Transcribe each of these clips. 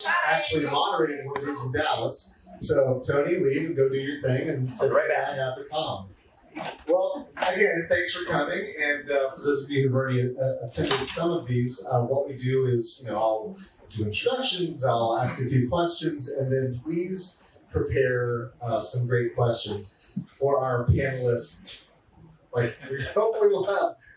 actually moderated one of these in Dallas. So Tony, leave and go do your thing, and Tiffany and I have the comm. Well, again, thanks for coming. And for those of you who've already attended some of these, what we do is, I'll do introductions, I'll ask a few questions, and then please prepare some great questions for our panelists. Hopefully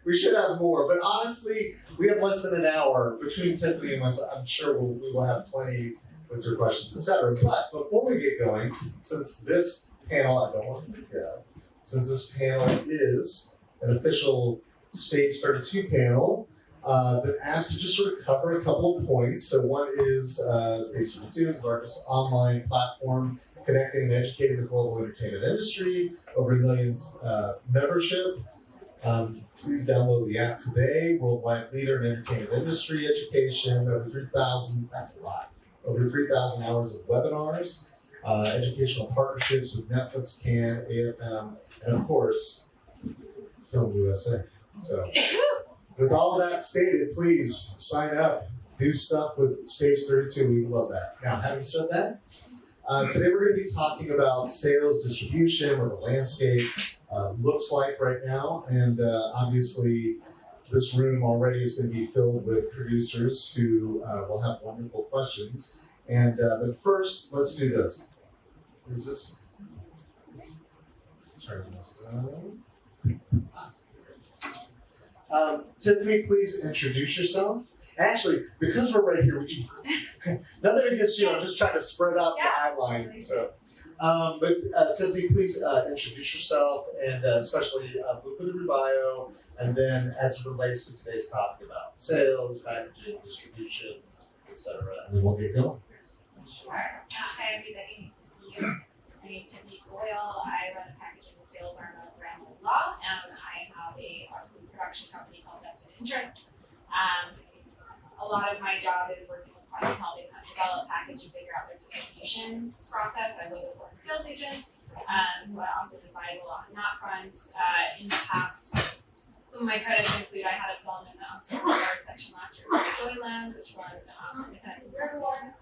we should have more, but honestly, we have less than an hour between Tiffany and myself. I'm sure we will have plenty with your questions, etc. But before we get going, since this panel is an official Stage 32 panel, been asked to just sort of cover a couple of points. So one is Stage 32 is the largest online platform connecting and educating the global entertainment industry, over 1 million membership. Please download the app today. Worldwide leader in entertainment industry education, over 3,000, that's a lot, over 3,000 hours of webinars, educational partnerships with Netflix, Cannes, AFM, and of course, Film USA. So, with all of that stated, please sign up, do stuff with Stage 32. We love that. Now, having said that, today we're going to be talking about sales distribution, what the landscape looks like right now, and obviously this room already is going to be filled with producers who will have wonderful questions. And but first, let's do this. Is this? Turn this on. Tiffany, please introduce yourself. Actually, because we're right here, we can, nothing against you. I'm just trying to spread out the outline. So, but Tiffany, please introduce yourself, and especially a little bit of your bio, and then as it relates to today's topic about sales, packaging, distribution, etc. And then we'll get going. Sure. Hi, everybody. Nice to see you. My name is Tiffany Boyle. I run the packaging and sales arm of Ramo, and I have a awesome production company called Vested Interest. A lot of my job is working with clients, helping them develop, package, and figure out their distribution process. I was a foreign sales agent, so I also advise a lot on that front. In the past, some of my credits include I had a film in the Archstone section last year for Joyland, which won the Independent Spirit Award.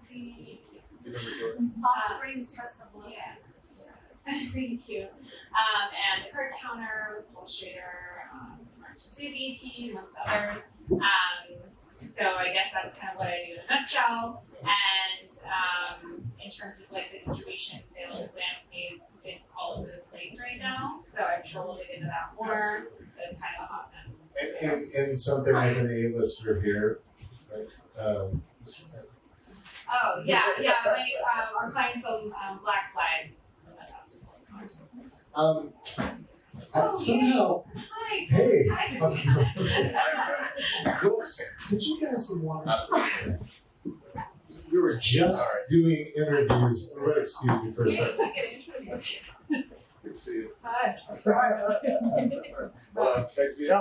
Palm Springs Festival. Yeah. Thank you. And the Card Counter with Paul Schrader, Martin Scorsese EP, amongst others. So I guess that's kind of what I do in a nutshell. And in terms of like the distribution sales landscape, it's all over the place right now. So I'm sure we'll get into that more. But it's kind of a hot mess. And something like an A-lister here, right? Oh yeah. Our clients on Black Flag. Somehow, Hi. hey, Hi. how's it going? Folks, could you get us some water? We were just doing interviews. Everybody, excuse me for a second. Good to see you. Hi. Sorry. Nice to meet you. How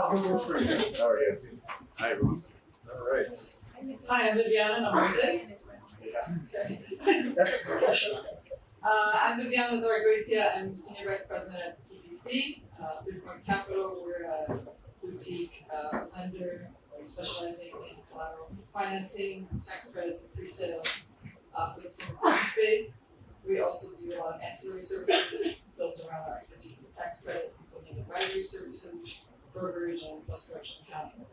are you? Hi, everyone. All right. Hi, I'm Viviana, and I'm with I'm Viviana Zarragoitia. I'm Senior Vice President at TBC. 3 Point Capital, we're a boutique lender specializing in collateral financing, tax credits, and pre-sales for the film space. We also do a lot of ancillary services built around our expertise in tax credits, including advisory services, brokerage, and post-production accounting.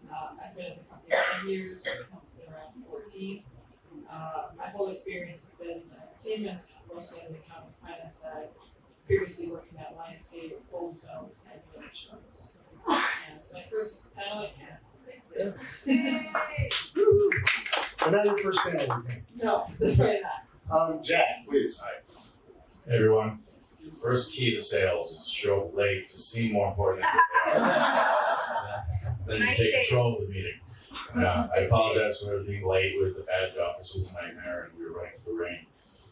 I've been in the company for 10 years, the company's been around 14. My whole experience has been in entertainment, mostly on the accounting finance side, previously working at Lionsgate, Old Films, and Village Films. And it's my first panel at Cannes. Yay! But not your first panel. No, definitely not. Jack, please. Hi. Hey everyone. First key to sales is to show up late to seem more important than you take control of the meeting. I apologize for being late with the badge office. It was a nightmare and we were running through the rain.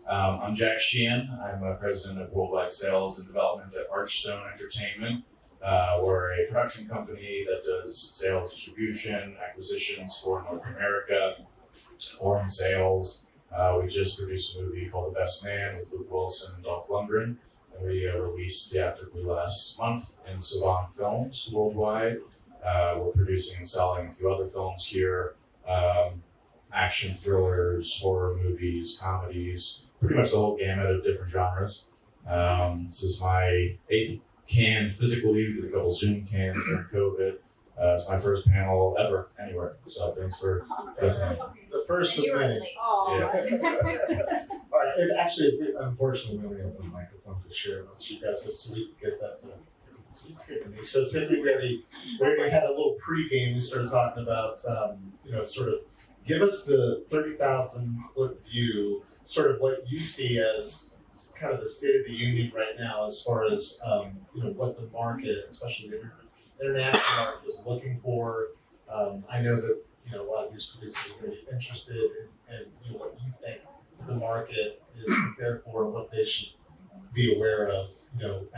I'm Jack Sheehan. I'm president of worldwide sales and development at Archstone Entertainment. We're a production company that does sales, distribution, acquisitions for North America, foreign sales. We just produced a movie called The Best Man with Luke Wilson and Dolph Lundgren. And we released theatrically last month in Saban Films worldwide. We're producing and selling a few other films here. action thrillers, horror movies, comedies, pretty much the whole gamut of different genres. This is my 8th can physically, with a couple Zoom cans during COVID. It's my first panel ever anywhere, so thanks for listening. The first of You were many. like, Yeah. All right, and actually, unfortunately, we only have one microphone to share amongst you guys, but so we can get that to Tiffany. So Tiffany, we already had a little pre-game. We started talking about, sort of give us the 30,000-foot view, sort of what you see as kind of the state of the union right now, as far as what the market, especially the international market, is looking for. I know that a lot of these producers are going to be interested in what you think the market is prepared for and what they should be aware of,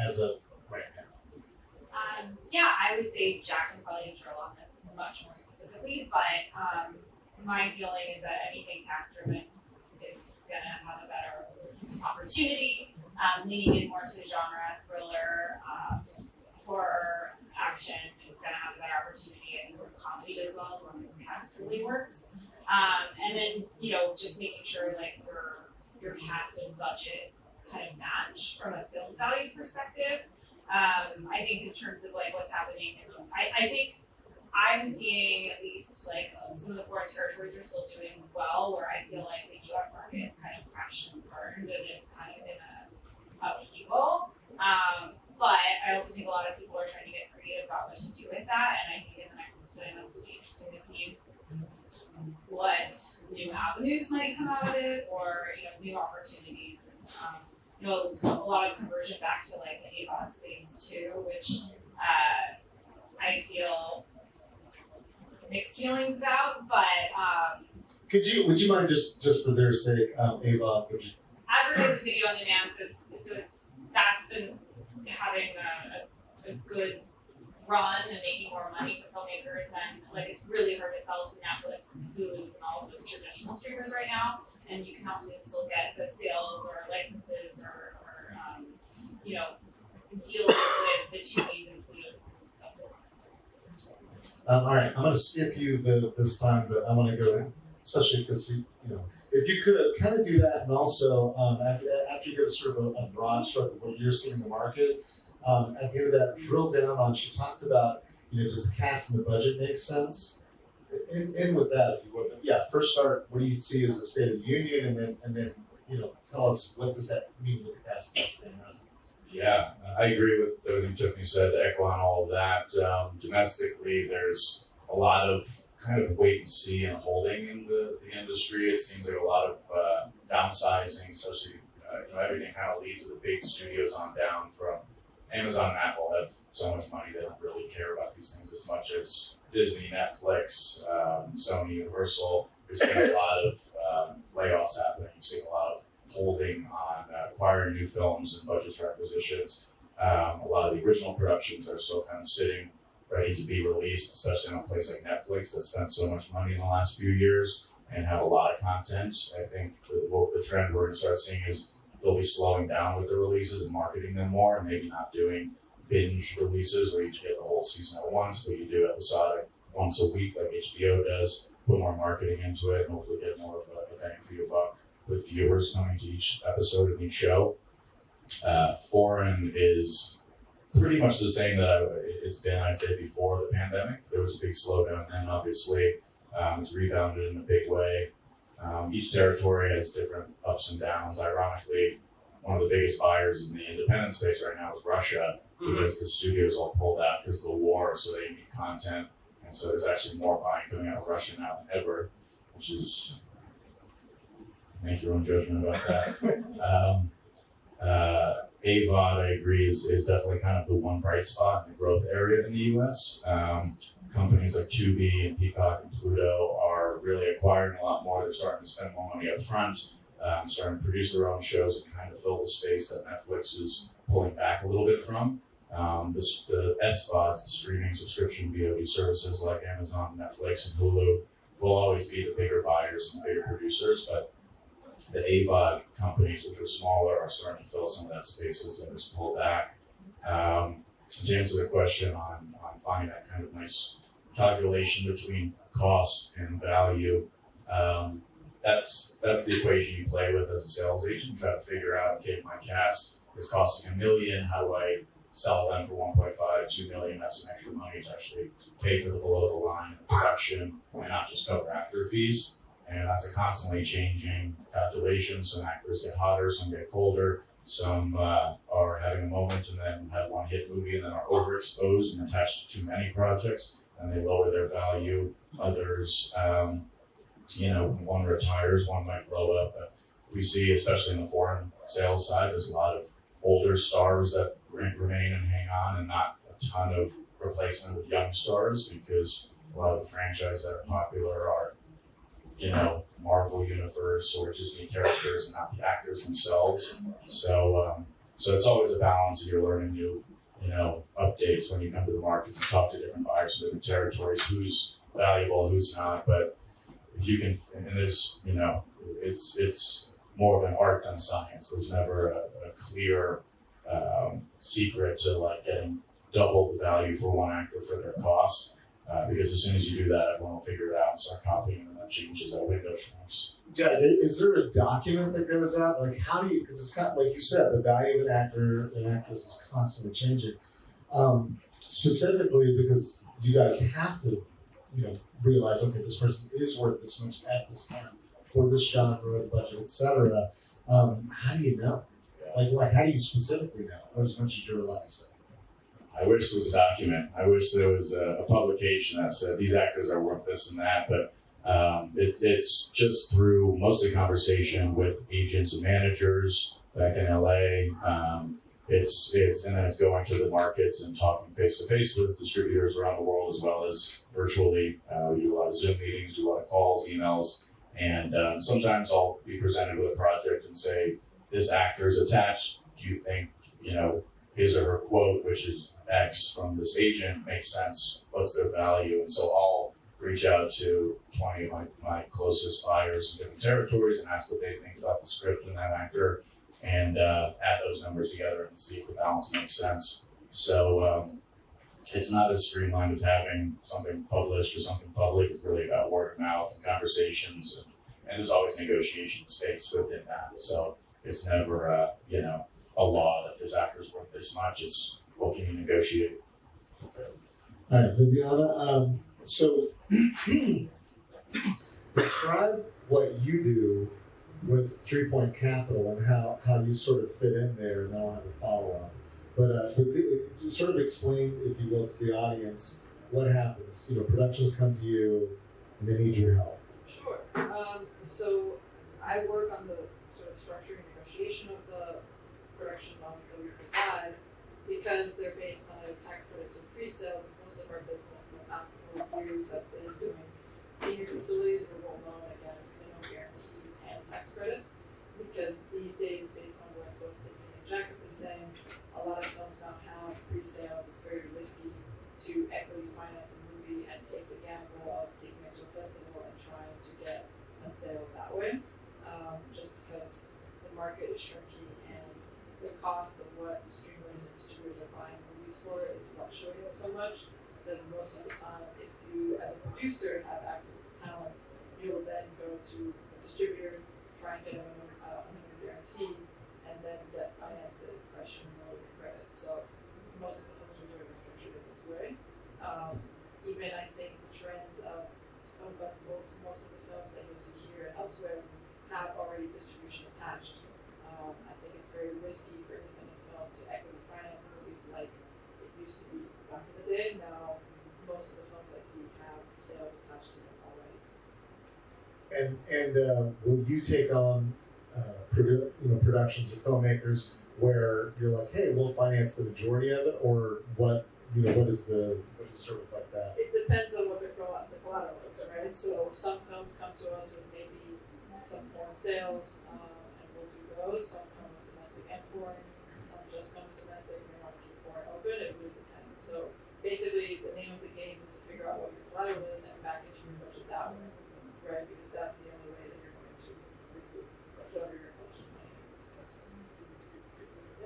as of right now. I would say Jack can probably drill on this much more specifically, but my feeling is that anything tax driven is gonna have a better opportunity. Leaning in more to the genre, thriller, horror, action is gonna have a better opportunity. I think some comedy as well, when the cast really works. And then just making sure like your cast and budget kind of match from a sales value perspective. I think in terms of like what's happening, I think I'm seeing at least like some of the foreign territories are still doing well, where I feel like the U.S. market is kind of crashed and burned and it's kind of in a upheaval. But I also think a lot of people are trying to get creative about what to do with that, and I think in the next 6 to 9 months it'll be interesting to see what new avenues might come out of it, or new opportunities. A lot of conversion back to like the AVOD space too, which I feel mixed feelings about. But would you mind just for their sake, AVOD? Advertising video on demand, so that's been having a good run and making more money for filmmakers. And like it's really hard to sell to Netflix and Hulu's and all of the traditional streamers right now. And you can often still get good sales or licenses or deals with the Tubi's and Pluto's. All right, I'm going to skip you this time, but I want to go, especially because if you could kind of do that, and also after you give us sort of a broad stroke of what you're seeing in the market, at the end of that, drill down on. She talked about does the cast and the budget make sense? In with that, if you would. But yeah, first start. What do you see as the state of the union, and then tell us what does that mean with the cast and budget? Yeah, I agree with everything Tiffany said, to echo on all of that. Domestically, there's a lot of kind of wait and see and holding in the industry. It seems like a lot of downsizing, especially everything kind of leads to the big studios on down, from Amazon and Apple have so much money they don't really care about these things as much as Disney, Netflix, Sony, Universal. We've seen a lot of layoffs happening. We've seen a lot of holding on acquiring new films and budgets for acquisitions. A lot of the original productions are still kind of sitting ready to be released, especially on a place like Netflix that spent so much money in the last few years and have a lot of content. I think the trend we're going to start seeing is they'll be slowing down with the releases and marketing them more, and maybe not doing binge releases where you get the whole season at once, but you do episodic once a week like HBO does, put more marketing into it, and hopefully get more of a bang for your buck with viewers coming to each episode of each show. Foreign is pretty much the same that it's been, I'd say, before the pandemic. There was a big slowdown then, obviously. It's rebounded in a big way. Each territory has different ups and downs. Ironically, one of the biggest buyers in the independent space right now is Russia, because the studios all pulled out because of the war, so they need content. And so there's actually more buying coming out of Russia now than ever, which is, make your own judgment about that. AVOD, I agree, is definitely kind of the one bright spot in the growth area in the US. Companies like Tubi and Peacock and Pluto are really acquiring a lot more. They're starting to spend more money up front, starting to produce their own shows and kind of fill the space that Netflix is pulling back a little bit from. The SVODs, the streaming subscription VOD services like Amazon, Netflix, and Hulu will always be the bigger buyers and bigger producers, but the AVOD companies, which are smaller, are starting to fill some of that space as others pull back. To answer the question on finding that kind of nice calculation between cost and value, That's the equation you play with as a sales agent. Try to figure out, okay, if my cast is costing $1 million, how do I sell them for 1.5, 2 million? That's some extra money to actually pay for the below the line production and not just cover actor fees. And that's a constantly changing calculation. Some actors get hotter, some get colder, some are having a moment and then have one hit movie and then are overexposed and attached to too many projects and they lower their value. Others, one retires, one might blow up. But we see, especially in the foreign sales side, there's a lot of older stars that remain and hang on and not a ton of replacement with young stars because a lot of the franchises that are popular are Marvel Universe or Disney characters and not the actors themselves. So it's always a balance of you're learning new, updates when you come to the markets and talk to different buyers from different territories, who's valuable, who's not. But if you can, and there's, it's more of an art than science. There's never a clear secret to like getting double the value for one actor for their cost. Because as soon as you do that, everyone will figure it out and start copying, and that changes that window shrinks. Yeah, is there a document that goes out? Like, how do you? Because it's kind of like you said, the value of an actor and actress is constantly changing. Specifically, because you guys have to, realize, okay, this person is worth this much at this time for this genre, budget, etc. How do you know? Like, how do you specifically know? Or as much as you're allowed to say. I wish there was a document. I wish there was a publication that said these actors are worth this and that, but it's just through mostly conversation with agents and managers back in LA. And then it's going to the markets and talking face to face with distributors around the world as well as virtually. We do a lot of Zoom meetings, do a lot of calls, emails, and sometimes I'll be presented with a project and say, this actor's attached. Do you think, his or her quote, which is X from this agent, makes sense? What's their value? And so I'll reach out to 20 of my closest buyers in different territories and ask what they think about the script and that actor, and add those numbers together and see if the balance makes sense. So it's not as streamlined as having something published or something public. It's really about word of mouth and conversations, and there's always negotiation stakes within that. So it's never, a law that this actor's worth this much. It's what can you negotiate. All right, Viviana. So describe what you do with 3 Point Capital and how you sort of fit in there, and then I'll have a follow-up. But sort of explain, if you will, to the audience what happens. Productions come to you and they need your help. Sure. So I work on the sort of structure and negotiation of the production loans that we provide because they're based on tax credits and pre-sales. Most of our business in the past couple of years have been doing senior facilities. We're well known against guarantees and tax credits because these days, based on what both Tiffany and Jack have been saying, a lot of films now have pre-sales. It's very risky to equity finance a movie and take the gamble of taking it to a festival and trying to get a sale that way, just because the market is shrinking and the cost of what streamers and distributors are buying movies for is fluctuating so much that most of the time, if you as a producer have access to talent, you will then go to a distributor, try and get a minimum guarantee, and then debt finance it, questions and over credit. So most of the films we're doing are structured in this way. Even I think the trends of film festivals, most of the films that you'll see here and elsewhere have already distribution attached. I think it's very risky for independent film to equity finance a movie like it used to be back in the day. Now, most of the films I see have sales attached to them already. And will you take on productions or filmmakers where you're like, hey, we'll finance the majority of it, or what? What is sort of like that? It depends on what the collateral is, right? So some films come to us with maybe some foreign sales, and we'll do those. Some come with domestic and foreign. Some just come with domestic and they want to keep foreign open. It really depends. So basically, the name of the game is to figure out what your collateral is and back into your budget that way, right? Because that's the only way that you're going to recoup whatever your investment money is.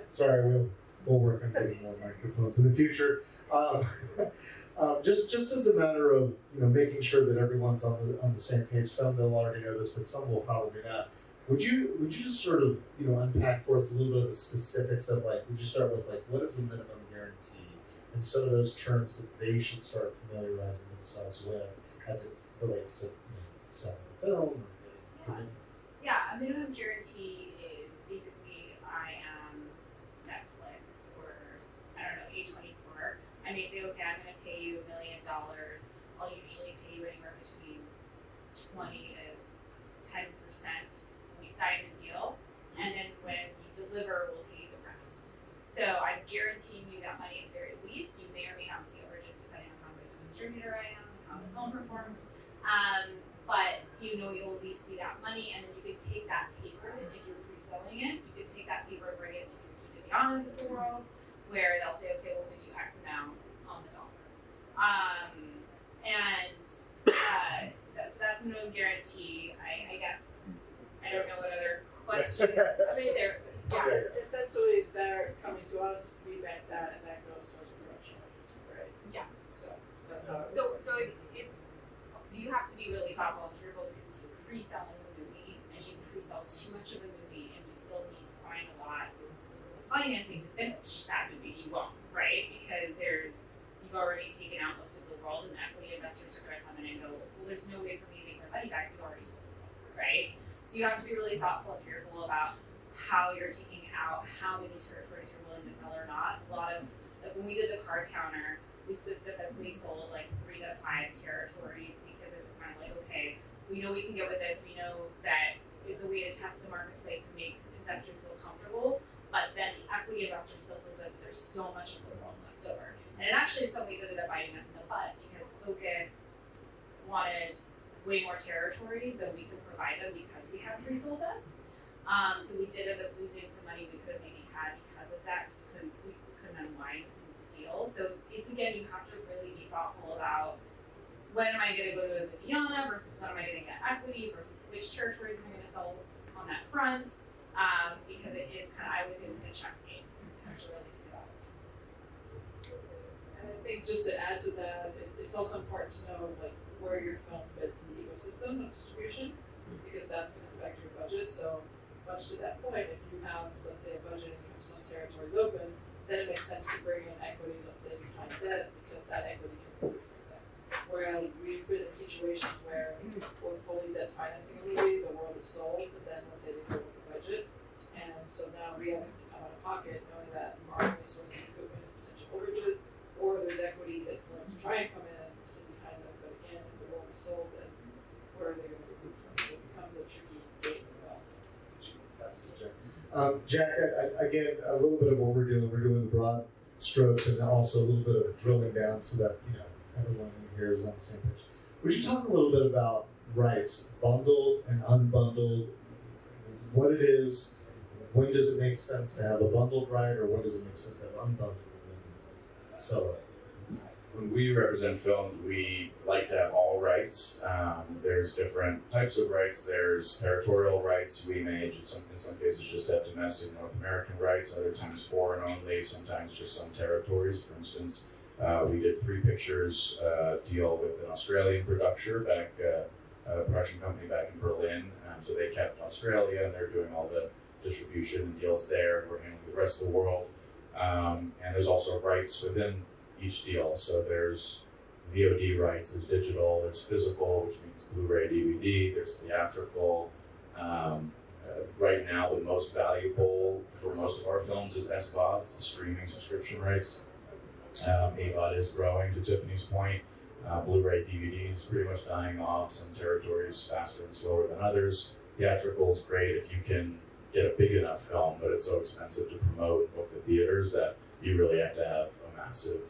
Sorry, Will. we'll work on getting more microphones in the future. Just as a matter of making sure that everyone's on the same page. Some will already know this, but some will probably not. Would you just sort of unpack for us a little bit of the specifics of would you start with what is the minimum guarantee and some of those terms that they should start familiarizing themselves with as it relates to selling the film or getting Yeah, a minimum guarantee is basically I am Netflix or I don't know, A24. I may say, okay, I'm gonna pay you $1 million. I'll usually pay you anywhere between 20 to 10% when we sign the deal, and then when we deliver, we'll pay you the rest. So I'm guaranteeing you that money at the very least. You may or may not see overages depending on how good of a distributor I am, how the film performs. But you'll at least see that money, and then you can take that paper, if you're pre-selling it, you can take that paper and bring it to the Vivianas of the world, where they'll say, okay, we'll give you X amount on the dollar. So that's a no guarantee. I guess I don't know what other questions. I mean, they're Okay. essentially they're coming to us, we bank that, and that goes towards production, right? Yeah. So that's how. You have to be really thoughtful and careful, because if you're pre-selling a movie and you pre-sell too much of a movie and you still need to find a lot of financing to finish that movie, you won't, right? Because you've already taken out most of the world, and equity investors are going to come in and go, well, there's no way for me to make my money back, you've already sold the world, right? So you have to be really thoughtful and careful about how you're taking out how many territories you're willing to sell or not. A lot of, when we did the card counter, we specifically sold 3 to 5 territories, because it was kind of okay, we know we can get with this, we know that it's a way to test the marketplace and make investors feel comfortable, but then the equity investors still feel that there's so much of the world left over. And it actually in some ways ended up biting us in the butt, because Focus wanted way more territories than we could provide them because we had pre-sold them. So we did end up losing some money we could have maybe had because of that, because we couldn't unwind some of the deals. So it's, again, you have to really be thoughtful about when am I going to go to Viviana versus when am I going to get equity versus which territories am I going to sell on that front, because it is I always say it's a chess game. You have to really think about it. And I think just to add to that, it's also important to know where your film fits in the ecosystem of distribution, because that's going to affect your budget. So much to that point, if you have, let's say, a budget and you have some territories open, then it makes sense to bring in equity, let's say, behind debt, because that equity can move from there. Whereas we've been in situations where we're fully debt financing a movie, the world is sold, but then let's say they go with the budget, and so now we have to come out of pocket knowing that our only source of equipment is potential overages, or there's equity that's going to try and come in and sit behind us, but again, if the world is sold, then where are they going to move from? So it becomes a tricky game as well. Jack, again, a little bit of what we're doing the broad strokes and also a little bit of drilling down so that everyone in here is on the same page. Would you talk a little bit about rights, bundled and unbundled, what it is, when does it make sense to have a bundled right, or when does it make sense to have unbundled and then sell it? When we represent films, we like to have all rights. There's different types of rights. There's territorial rights. We may, in some cases, just have domestic North American rights, other times foreign only, sometimes just some territories. For instance, we did 3 pictures deal with an Australian production company back in Berlin. So they kept Australia, and they're doing all the distribution and deals there, and we're handling the rest of the world. And there's also rights within each deal. So there's VOD rights, there's digital, there's physical, which means Blu-ray, DVD, there's theatrical. Right now, the most valuable for most of our films is SVOD, it's the streaming subscription rights. AVOD is growing, to Tiffany's point. Blu-ray, DVD is pretty much dying off, some territories faster and slower than others. Theatrical is great if you can get a big enough film, but it's so expensive to promote and book the theaters that you really have to have a massive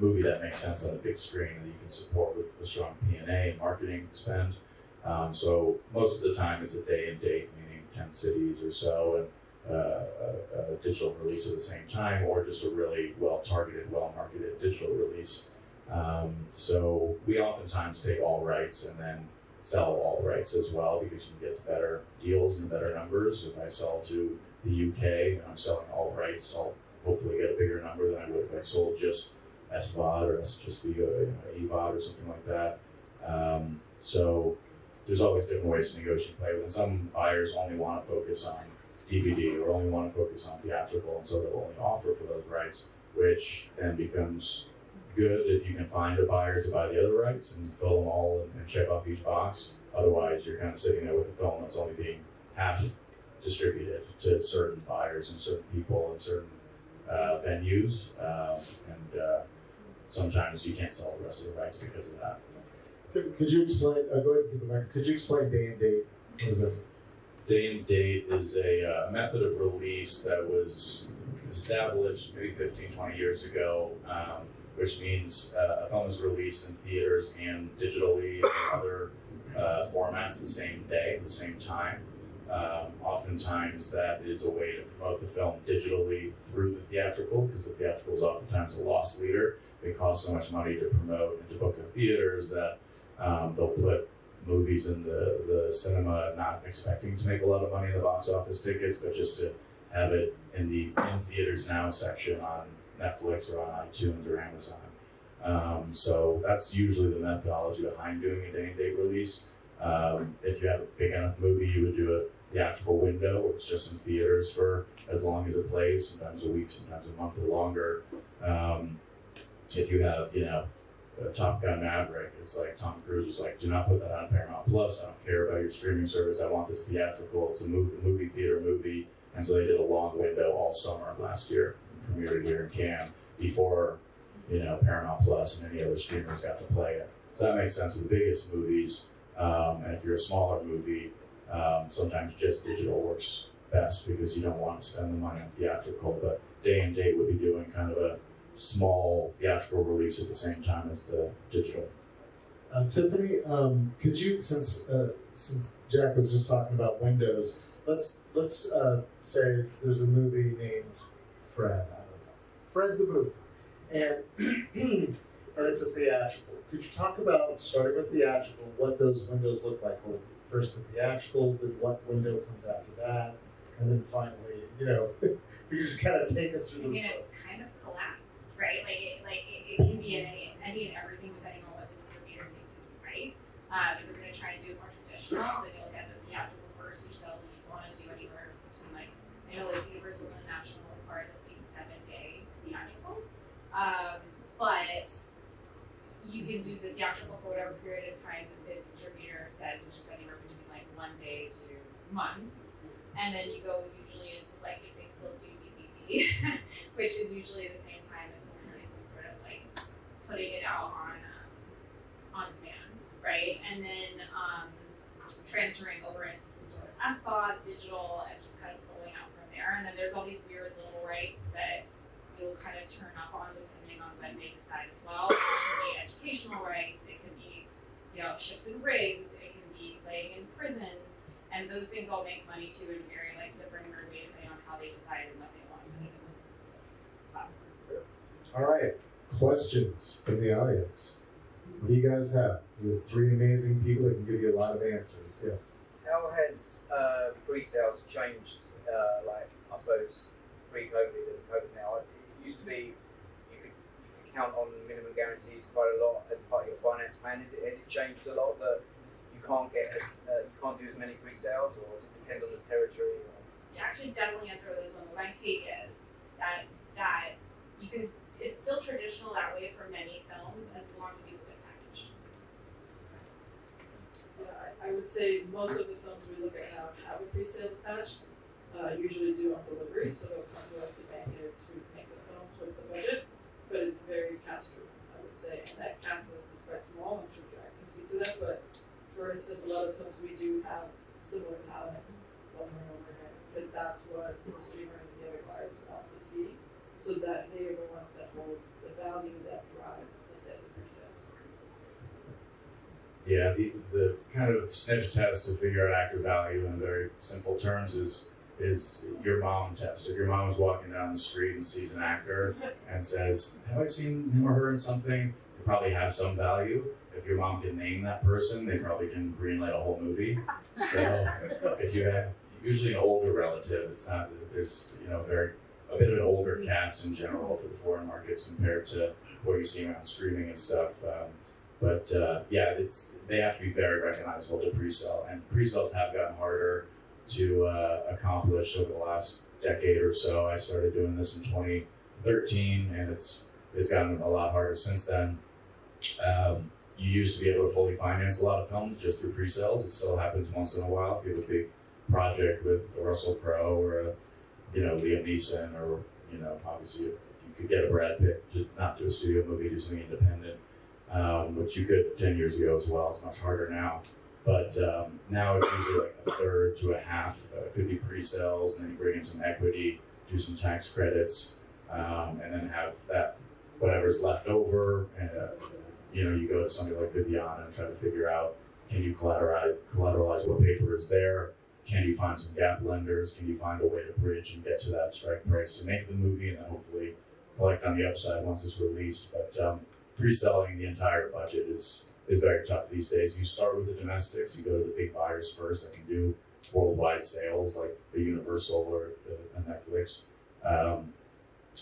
movie that makes sense on the big screen that you can support with a strong P&A and marketing spend. So most of the time it's a day and date, meaning 10 cities or so, and a digital release at the same time, or just a really well-targeted, well-marketed digital release. So we oftentimes take all rights and then sell all rights as well, because you can get better deals and better numbers. If I sell to the UK and I'm selling all rights, I'll hopefully get a bigger number than I would if I sold just SVOD or just the EVOD or something like that. So there's always different ways to negotiate and play with. And some buyers only want to focus on DVD or only want to focus on theatrical, and so they'll only offer for those rights, which then becomes good if you can find a buyer to buy the other rights and fill them all and check off each box. Otherwise, you're kind of sitting there with a film that's only being half distributed to certain buyers and certain people and certain venues, and sometimes you can't sell the rest of the rights because of that. Could you explain? Go ahead and give the mic. Could you explain day and date? What is that? Day and date is a method of release that was established maybe 15, 20 years ago, which means a film is released in theaters and digitally and other formats the same day, the same time. Oftentimes that is a way to promote the film digitally through the theatrical, because the theatrical is oftentimes a loss leader. It costs so much money to promote and to book the theaters that they'll put movies in the cinema not expecting to make a lot of money in the box office tickets, but just to have it in the in theaters now section on Netflix or on iTunes or Amazon. So that's usually the methodology behind doing a day and date release. If you have a big enough movie, you would do a theatrical window where it's just in theaters for as long as it plays, sometimes a week, sometimes a month or longer. If you have, Top Gun Maverick, it's like Tom Cruise was like, do not put that on Paramount Plus. I don't care about your streaming service. I want this theatrical. It's a movie theater movie. And so they did a long window all summer last year, premiered here in Cannes before, Paramount Plus and any other streamers got to play it. So that makes sense with the biggest movies. And if you're a smaller movie, sometimes just digital works best because you don't want to spend the money on theatrical. But day and date would be doing kind of a small theatrical release at the same time as the digital. Tiffany, could you, since Jack was just talking about windows, let's say there's a movie named Fred. I don't know, Fred the movie, and it's a theatrical. Could you talk about, starting with theatrical, what those windows look like? Well, first the theatrical, then what window comes after that, and then finally, you just kind of take us through the. Kind of collapse, right? It can be any and everything depending on what the distributor thinks is right. If we're going to try and do it more traditional, then you look at the theatrical first, which they'll want to do anywhere between Universal International requires at least 7-day theatrical, but you can do the theatrical for whatever period of time that the distributor says, which is anywhere between 1 day to months. And then you go usually into if they still do DVD, which is usually the same time as normally some sort of putting it out on demand, right? And then transferring over into some sort of SVOD, digital, and just kind of pulling out from there. And then there's all these weird little rights that you'll kind of turn up on depending on when they decide as well. It can be educational rights, it can be, ships and rigs, it can be playing in prisons, and those things all make money too in a very different and weird way depending on how they decide and what they want to put in this platform. All right, questions from the audience. What do you guys have? We have 3 amazing people that can give you a lot of answers. Yes. How has pre-sales changed, I suppose, pre-COVID and COVID now? It used to be you could count on minimum guarantees quite a lot as part of your finance plan. Has it changed a lot that you can't do as many pre-sales, or does it depend on the territory? To actually definitely answer this one, my take is that you can. It's still traditional that way for many films as long as you have a good package. Yeah, I would say most of the films we look at now have a pre-sale attached. Usually do on delivery, so they'll come to us to bank it to make the film towards the budget. But it's very cast driven, I would say, and that cast list is quite small. I'm sure Jack can speak to that, but for instance, a lot of times we do have similar talent over and over again, because that's what the streamers and the other buyers want to see, so that they are the ones that hold the value that drive the sale of pre-sales. Yeah, the kind of sniff test to figure out active value in very simple terms is your mom test. If your mom is walking down the street and sees an actor and says, have I seen him or her in something? It probably has some value. If your mom can name that person, they probably can greenlight a whole movie. So if you have usually an older relative, it's not, there's very a bit of an older cast in general for the foreign markets compared to what you're seeing on streaming and stuff. Yeah, they have to be very recognizable to pre-sell, and pre-sales have gotten harder to accomplish over the last decade or so. I started doing this in 2013, and it's gotten a lot harder since then. You used to be able to fully finance a lot of films just through pre-sales. It still happens once in a while if you have a big project with Russell Crowe or Liam Neeson, or obviously you could get a Brad Pitt to not do a studio movie, do something independent, which you could 10 years ago as well. It's much harder now. But now it's usually like a third to a half. It could be pre-sales, and then you bring in some equity, do some tax credits, and then have that whatever's left over. You go to somebody like Viviana and try to figure out, can you collateralize what paper is there? Can you find some gap lenders? Can you find a way to bridge and get to that strike price to make the movie, and then hopefully collect on the upside once it's released? But pre-selling the entire budget is very tough these days. You start with the domestics. You go to the big buyers first that can do worldwide sales, like a Universal or a Netflix. And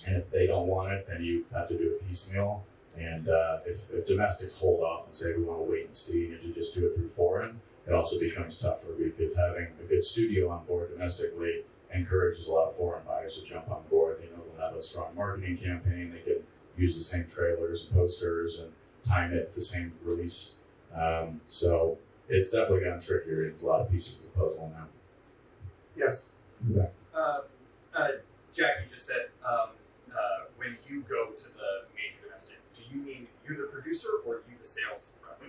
if they don't want it, then you have to do it piecemeal. And if domestics hold off and say, we want to wait and see, and if you just do it through foreign, it also becomes tougher, because having a good studio on board domestically encourages a lot of foreign buyers to jump on board. They know they'll have a strong marketing campaign. They can use the same trailers and posters and time it the same release. So it's definitely gotten trickier. There's a lot of pieces of the puzzle now. Yes. Jack, you just said when you go to the major domestic, do you mean you're the producer or you the sales rep?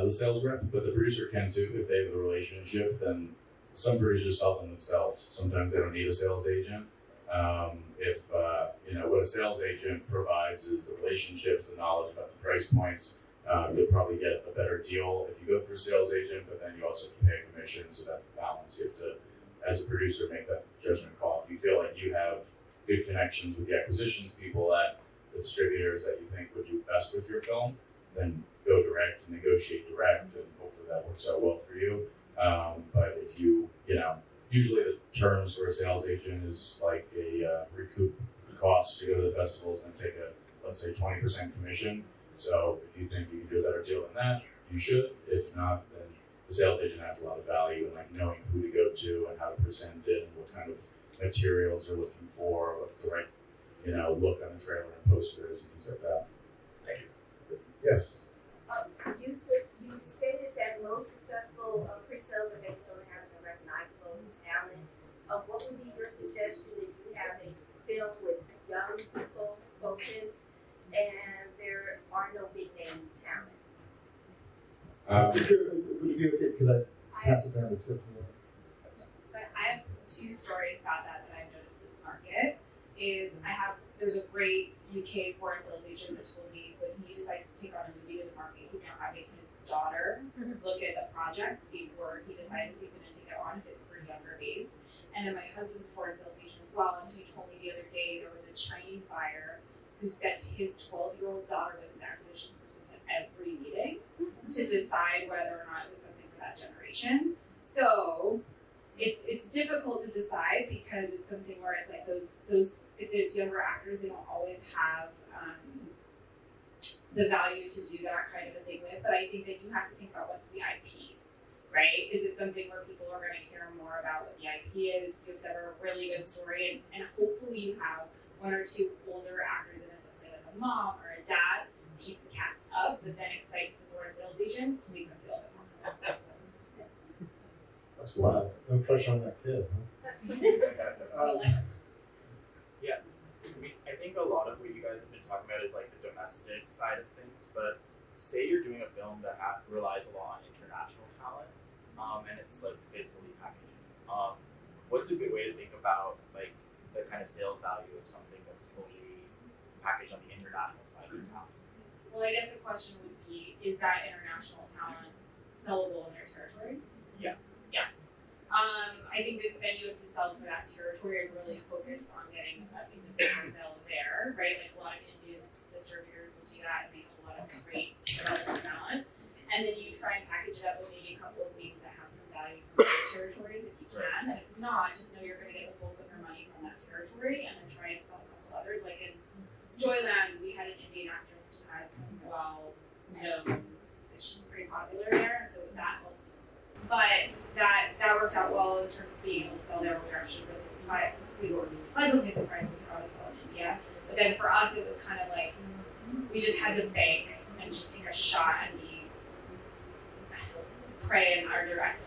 The sales rep, but the producer can too if they have the relationship. Then some producers sell them themselves. Sometimes they don't need a sales agent. What a sales agent provides is the relationships, the knowledge about the price points. You'll probably get a better deal if you go through a sales agent, but then you also have to pay a commission, so that's the balance. You have to, as a producer, make that judgment call. If you feel like you have good connections with the acquisitions people at the distributors that you think would do best with your film, then go direct and negotiate direct, and hopefully that works out well for you. But if usually the terms for a sales agent is like a recoup the cost to go to the festivals and take let's say 20% commission. So if you think you can do a better deal than that, you should. If not, then the sales agent has a lot of value in like knowing who to go to and how to present it, and what kind of materials you're looking for, what the right look on the trailer and posters and things like that. Thank you. Yes. You stated that most successful pre-sales are based on having a recognizable talent. What would be your suggestion if you have a film with young people focused and there are no big name talents? Would it be okay? Could I pass it down to Tiffany? So I have two stories about that I've noticed this market. There's a great UK foreign sales agent that told me when he decides to take on a movie to the market, he's now having his daughter look at the projects before he decides if he's going to take it on, if it's for younger bays. And then my husband's foreign sales agent as well, and he told me the other day there was a Chinese buyer who sent his 12-year-old daughter with his acquisitions person to every meeting to decide whether or not it was something for that generation. So it's difficult to decide, because it's something where it's like those if it's younger actors, they don't always have the value to do that kind of a thing with. But I think that you have to think about what's the IP, right? Is it something where people are going to care more about what the IP is? You have to have a really good story, and hopefully you have one or two older actors in it that play like a mom or a dad that you can cast up that then excites the foreign sales agent to make them feel a bit more comfortable. That's wild. No pressure on that kid, huh? I think a lot of what you guys have been talking about is like the domestic side of things, but say you're doing a film that relies a lot on international talent, and it's like, say it's fully packaged. What's a good way to think about like the kind of sales value of something that's fully packaged on the international side of town? Well, I guess the question would be, is that international talent sellable in their territory? Yeah. I think that then you have to sell for that territory and really focus on getting at least a bigger sale there, right? Like a lot of Indian distributors will do that, and they have a lot of great sellable talent. And then you try and package it up with maybe a couple of wings that have some value from those territories if you can. And if not, just know you're going to get the bulk of your money from that that territory and then try and film a couple others. Like in Joyland, we had an Indian actress who had some well-known, she's pretty popular there, and so that helped. But that worked out well in terms of being able to sell there. We were actually really surprised. We were pleasantly surprised when we got to sell in India. But then for us, it was kind of like we just had to bank and just take a shot and pray in our director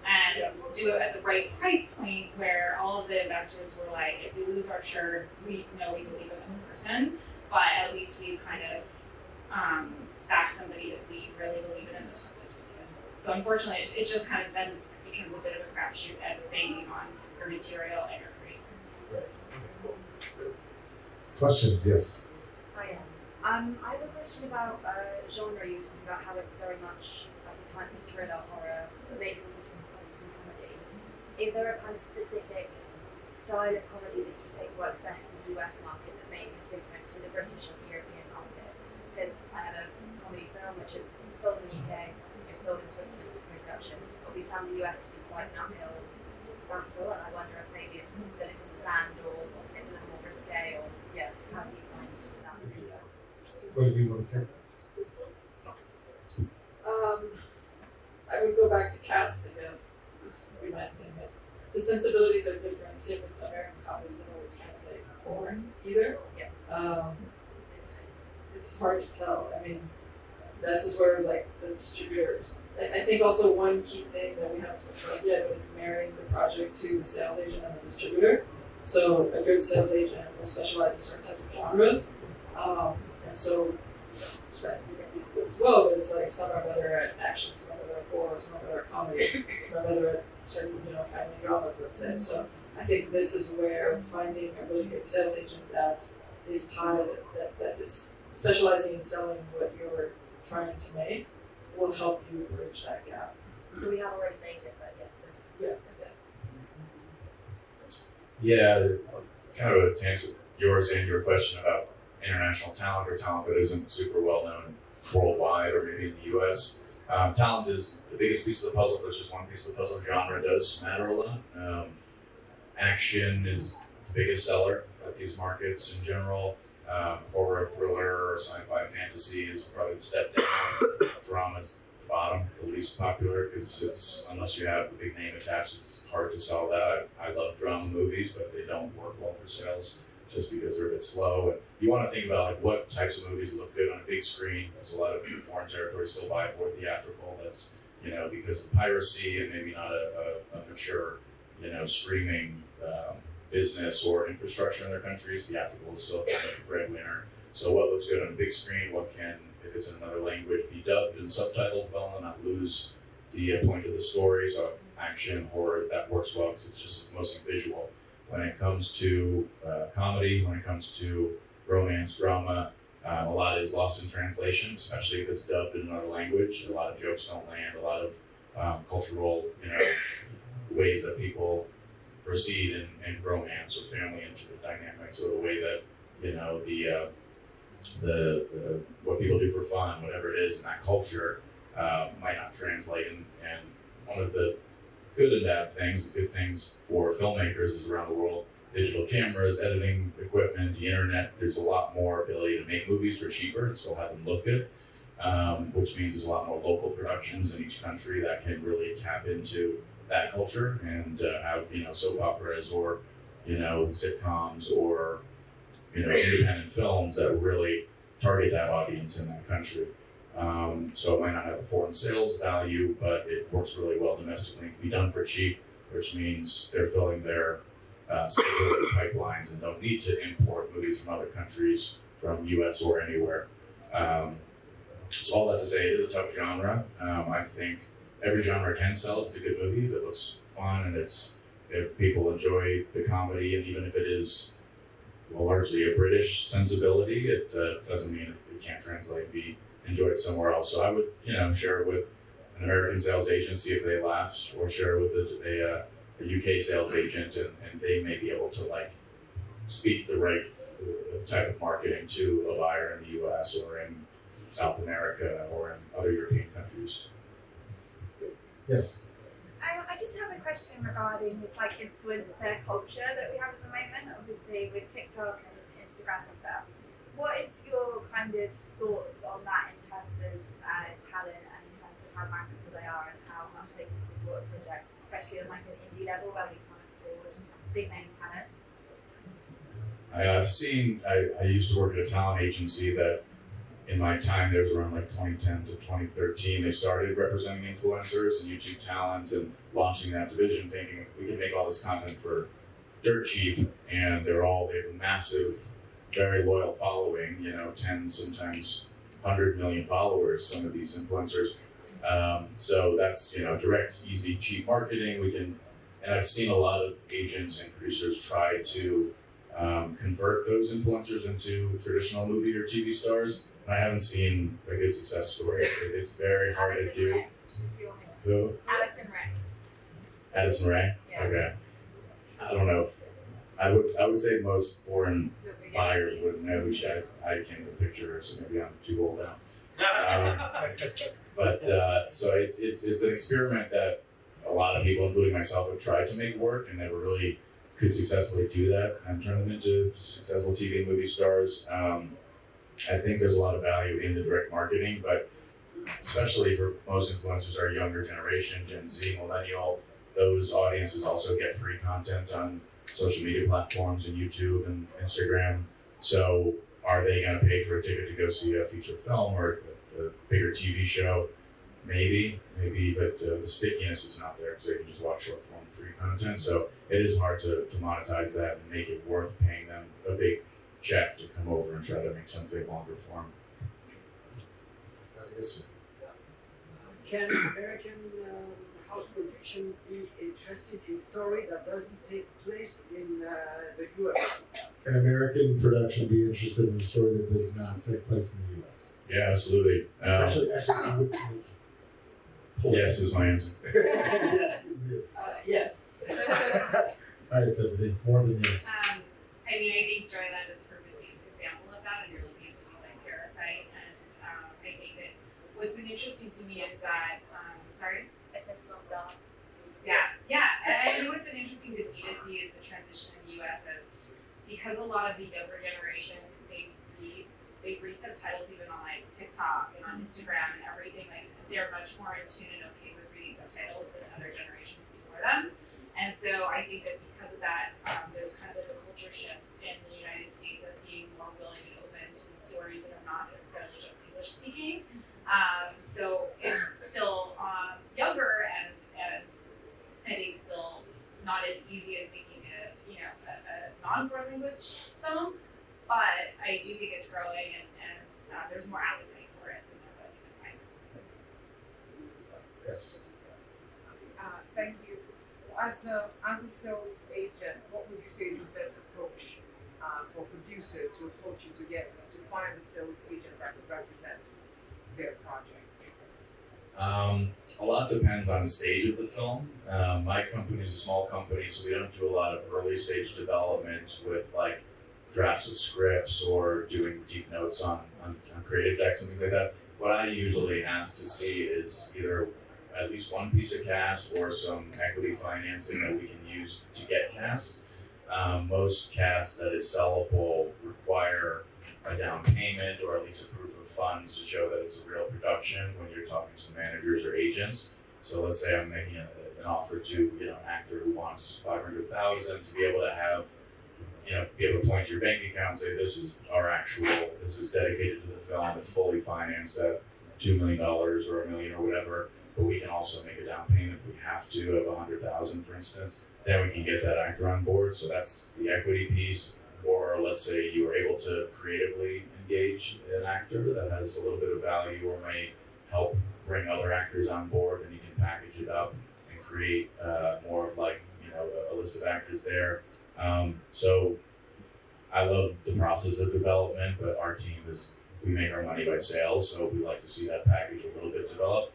and do it at the right price point where all of the investors were like, if we lose our shirt, we know we believe in this person, but at least we kind of back somebody that we really believe in the script is really good. So unfortunately, it just kind of then becomes a bit of a crapshoot and banking on your material and your creator. Right. Questions? Yes. Hiya. I have a question about genre. You were talking about how it's very much like a type of thriller, horror, but maybe also some comedy. Is there a kind of specific style of comedy that you think works best in the US market that maybe is different to the British or the European market? Because I have a comedy film which is sold in the UK, sold in Switzerland as co-production, but we found the US to be quite an uphill battle, and I wonder if maybe it's that it doesn't land or it's a little more risque, or how do you find that? What if you want to take that? I would go back to cast, I guess. This would be my thing. But the sensibilities are different. Same with American comedies, don't always translate foreign either. Yeah. It's hard to tell. I mean, this is where like the distributors. I think also one key thing that we haven't talked about yet, but it's marrying the project to the sales agent and the distributor. So a good sales agent will specialize in certain types of genres, and so you can speak to this as well. But it's like some are better at action, some are better at horror, some are better at comedy, some are better at certain family dramas. Let's say. So I think this is where finding a really good sales agent that is tied, that is specializing in selling what you're trying to make, will help you bridge that gap. So we have already made it, but Yeah. Yeah, kind of to answer yours and your question about international talent or talent that isn't super well known worldwide or maybe in the US. Talent is the biggest piece of the puzzle, but it's just one piece of the puzzle. Genre does matter a lot. Action is the biggest seller at these markets in general. Horror, thriller, sci-fi, fantasy is probably the step down. Drama's the bottom, the least popular, because it's, unless you have a big name attached, it's hard to sell that. I love drama movies, but they don't work well for sales just because they're a bit slow. And you want to think about like what types of movies look good on a big screen. There's a lot of foreign territories still buy for theatrical. That's because of piracy and maybe not a mature streaming business or infrastructure in their countries. Theatrical is still kind of the breadwinner. So what looks good on a big screen, what can, if it's in another language, be dubbed and subtitled well and not lose the point of the story. So action, horror, that works well because it's mostly visual. When it comes to comedy, when it comes to romance, drama, a lot is lost in translation, especially if it's dubbed in another language. A lot of jokes don't land, a lot of cultural ways that people proceed in romance or family dynamics, or the way that the what people do for fun, whatever it is in that culture, might not translate. And one of the good and bad things, the good things for filmmakers is around the world, digital cameras, editing equipment, the internet, there's a lot more ability to make movies for cheaper and still have them look good, which means there's a lot more local productions in each country that can really tap into that culture and have soap operas or sitcoms or independent films that really target that audience in that country. So it might not have a foreign sales value, but it works really well domestically and can be done for cheap, which means they're filling their stability pipelines and don't need to import movies from other countries, from US or anywhere. So all that to say, it is a tough genre. I think every genre can sell if it's a good movie that looks fun and if people enjoy the comedy, and even if it is largely a British sensibility, it doesn't mean it can't translate and be enjoyed somewhere else. So I would, share it with an American sales agent, see if they last, or share it with a UK sales agent, and they may be able to speak the right type of marketing to a buyer in the US or in South America or in other European countries. Yes. I just have a question regarding this like influencer culture that we have at the moment, obviously with TikTok and Instagram and stuff. What is your kind of thoughts on that in terms of talent and in terms of how marketable they are and how much they can support a project, especially on like an indie level where we can't afford big name talent? I've seen, I used to work at a talent agency that in my time, there was around like 2010 to 2013, they started representing influencers and YouTube talent and launching that division thinking we can make all this content for dirt cheap, and they have a massive, very loyal following, 10, sometimes 100 million followers, some of these influencers. So that's, direct, easy, cheap marketing. And I've seen a lot of agents and producers try to convert those influencers into traditional movie or TV stars. I haven't seen a good success story. It's very hard to do. Who? Addison Rae. Addison Rae? Yeah. Okay. I don't know. I would say most foreign buyers wouldn't know who she is. I can't even picture her, so maybe I'm too old now. But so it's an experiment that a lot of people, including myself, have tried to make work and never really could successfully do that and turn them into successful TV and movie stars. I think there's a lot of value in the direct marketing, but especially for most influencers, our younger generation, Gen Z, millennial, those audiences also get free content on social media platforms and YouTube and Instagram. So are they going to pay for a ticket to go see a feature film or a bigger TV show? Maybe, but the stickiness is not there because they can just watch short form free content. So it is hard to monetize that and make it worth paying them a big check to come over and try to make something longer form. Yes, sir. Can American house production be interested in story that doesn't take place in the U.S.? Can American production be interested in a story that does not take place in the U.S.? Yeah, absolutely. Actually, yes is my answer. Yes is the Yes. All right, Tiffany, more than yes. I think Joyland is a perfect example of that, and you're looking at things like Parasite, and I think that what's been interesting to me is that, and I think what's been interesting to me to see is the transition in the U.S. of, because a lot of the younger generation, they read subtitles even on like TikTok and on Instagram and everything, like they're much more in tune and okay with reading subtitles than other generations before them. And so I think that because of that, there's kind of like a culture shift in the United States of being more willing and open to stories that are not necessarily just English speaking. So it's still younger and I think still not as easy as making a non-foreign language film, but I do think it's growing and there's more appetite for it than there was even 5 years ago. Yes. Thank you. As a sales agent, what would you say is the best approach for a producer to approach you to find a sales agent that could represent their project? A lot depends on the stage of the film. My company is a small company, so we don't do a lot of early stage development with like drafts of scripts or doing deep notes on creative decks and things like that. What I usually ask to see is either at least one piece of cast or some equity financing that we can use to get cast. Most casts that is sellable require a down payment or at least a proof of funds to show that it's a real production when you're talking to managers or agents. So let's say I'm making an offer to an actor who wants $500,000 to be able to have, be able to point to your bank account and say this is this is dedicated to the film, it's fully financed at $2 million or $1 million or whatever. But we can also make a down payment if we have to of $100,000, for instance. Then we can get that actor on board. So that's the equity piece. Or let's say you were able to creatively engage an actor that has a little bit of value or may help bring other actors on board, and you can package it up and create more of like a list of actors there. So I love the process of development, but our team we make our money by sales, so we like to see that package a little bit developed.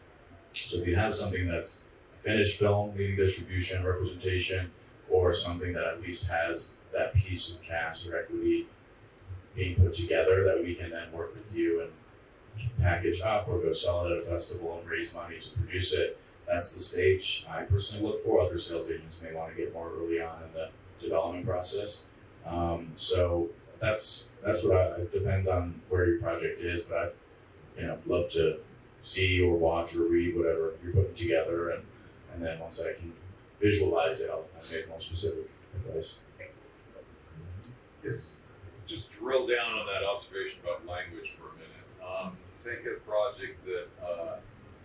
So if you have something that's a finished film, needing distribution, representation, or something that at least has that piece of cast or equity being put together that we can then work with you and package up or go sell it at a festival and raise money to produce it, that's the stage I personally look for. Other sales agents may want to get more early on in the development process. So that's what it depends on where your project is, but I'd love to see or watch or read whatever you're putting together, and then once I can visualize it, I'll make more specific advice. Yes. Just drill down on that observation about language for a minute. Take a project that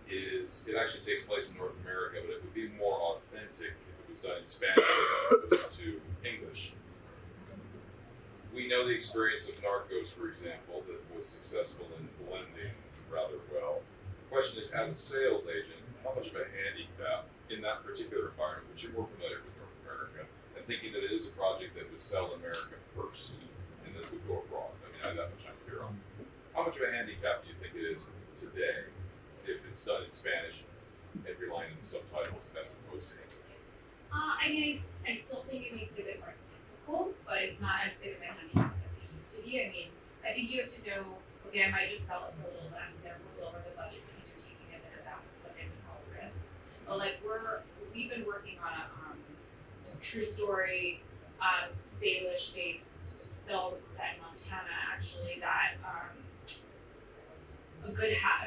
it actually takes place in North America, but it would be more authentic if it was done in Spanish as opposed to English. We know the experience of Narcos, for example, that was successful in blending rather well. The question is, as a sales agent, how much of a handicap in that particular environment, which you're more familiar with North America, and thinking that it is a project that would sell in America first, and this would go abroad? I mean, that much I'm clear on. How much of a handicap do you think it is today if it's done in Spanish and relying on the subtitles as opposed to English? I still think it makes it a bit more typical, but it's not as big of a handicap as it used to be. I mean, I think you have to know, okay, I might just sell it for a little less and therefore lower the budget because you're taking a bit of that, what they would call risk. But like we've been working on a true story, Salish based film set in Montana actually that a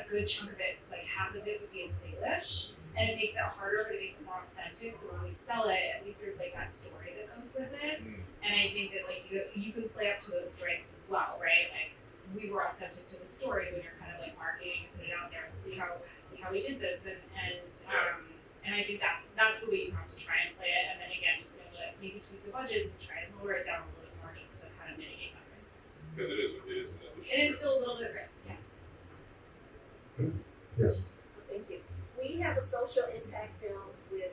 good chunk of it, like half of it would be in Salish, and it makes it harder, but it makes it more authentic. So when we sell it, at least there's like that story that goes with it. And I think that like you can play up to those strengths as well, right? Like we were authentic to the story when you're kind of like marketing and put it out there and see how we did this, and I think that's the way you have to try and play it. And then again, just maybe tweak the budget and try and lower it down a little bit more just to kind of mitigate that risk. Because it is Still a little bit risk, yeah. Yes. Thank you. We have a social impact film with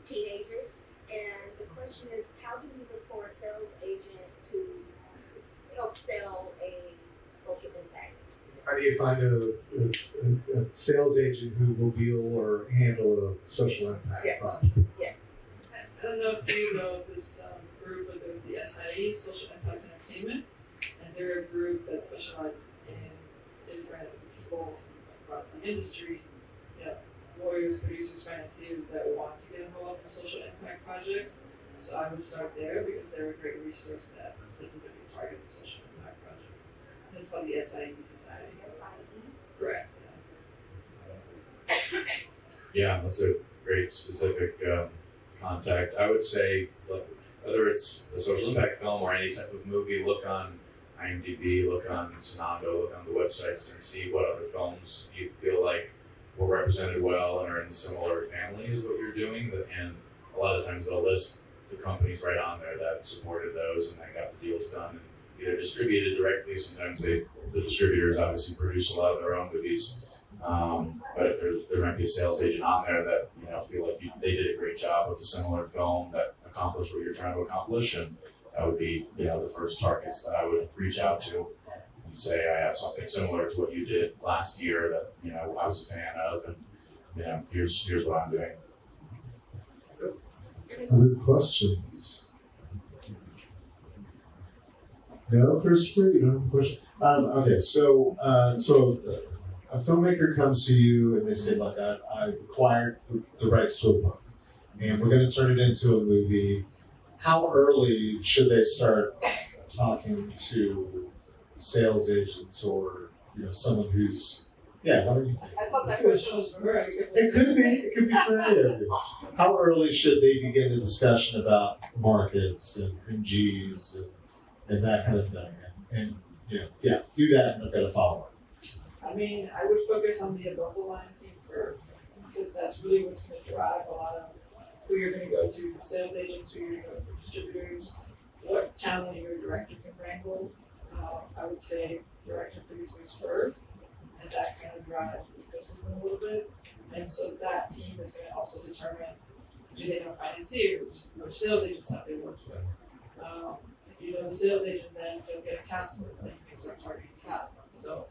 teenagers, and the question is, how do we look for a sales agent to help sell a social impact? How do you find a sales agent who will deal or handle a social impact project? Yes. I don't know if you know this group, but there's the SIE, Social Impact Entertainment, and they're a group that specializes in different people from across the industry, lawyers, producers, financiers that want to get involved in social impact projects. So I would start there because they're a great resource that specifically target the social impact projects. And it's called the SIE Society. SIE? Correct. Yeah, that's a great specific contact. I would say, look, whether it's a social impact film or any type of movie, look on IMDb, look on Sonando, look on the websites and see what other films you feel like were represented well and are in similar family as what you're doing. And a lot of times they'll list the companies right on there that supported those and then got the deals done and either distributed directly. Sometimes the distributors obviously produce a lot of their own movies. But if there might be a sales agent on there that feel like they did a great job with a similar film that accomplished what you're trying to accomplish, and that would be the first targets that I would reach out to and say I have something similar to what you did last year that I was a fan of, and here's what I'm doing. Other questions? No, Christopher, you don't have a question? Okay, so a filmmaker comes to you and they say, look, I acquired the rights to a book and we're going to turn it into a movie. How early should they start talking to sales agents or someone who's what do you think? I thought that question was for her. It could be for any of you. How early should they begin the discussion about markets and MGs and that kind of thing? And do that and I've got a follow-up. I mean, I would focus on the above the line team first, because that's really what's going to drive a lot of who you're going to go to for sales agents, who you're going to go for distributors, what talent your director can wrangle. I would say director producers first, and that kind of drives the ecosystem a little bit. And so that team is going to also determine, do they know financiers or sales agents that they worked with. If you know the sales agent, then you'll get a cast list, then you can start targeting casts. So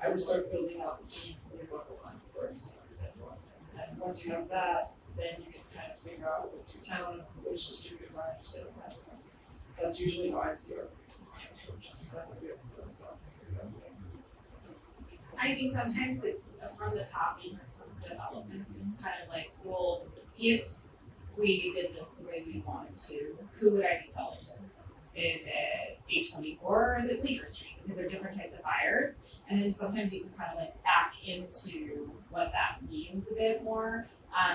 I would start building out the team from the above the line first, for example. And once you have that, then you can kind of figure out what's your talent, which distributors are interested in that. That's usually how I see our I think sometimes it's from the top, even from the development. It's kind of like, well, if we did this the way we wanted to, who would I be selling to? Is it 824 or is it Bleecker Street? Because they're different types of buyers. And then sometimes you can kind of like back into what that means a bit more.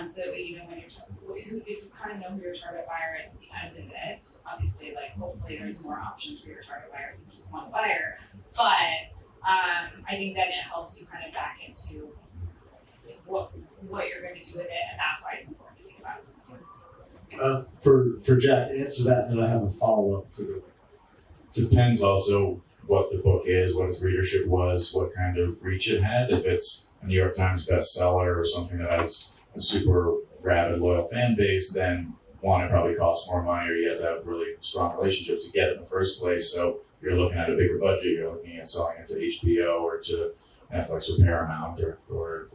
So that way you know when if you kind of know who your target buyer is at the end of it, obviously like hopefully there's more options for your target buyers than just one buyer. But I think then it helps you kind of back into what you're going to do with it, and that's why it's important to think about it. For Jack, answer that, and I have a follow up to it. Depends also what the book is, what its readership was, what kind of reach it had. If it's a New York Times bestseller or something that has a super rabid, loyal fan base, then one, it probably costs more money, or you have to have really strong relationships to get it in the first place. So you're looking at a bigger budget, you're looking at selling it to HBO or to Netflix or Paramount or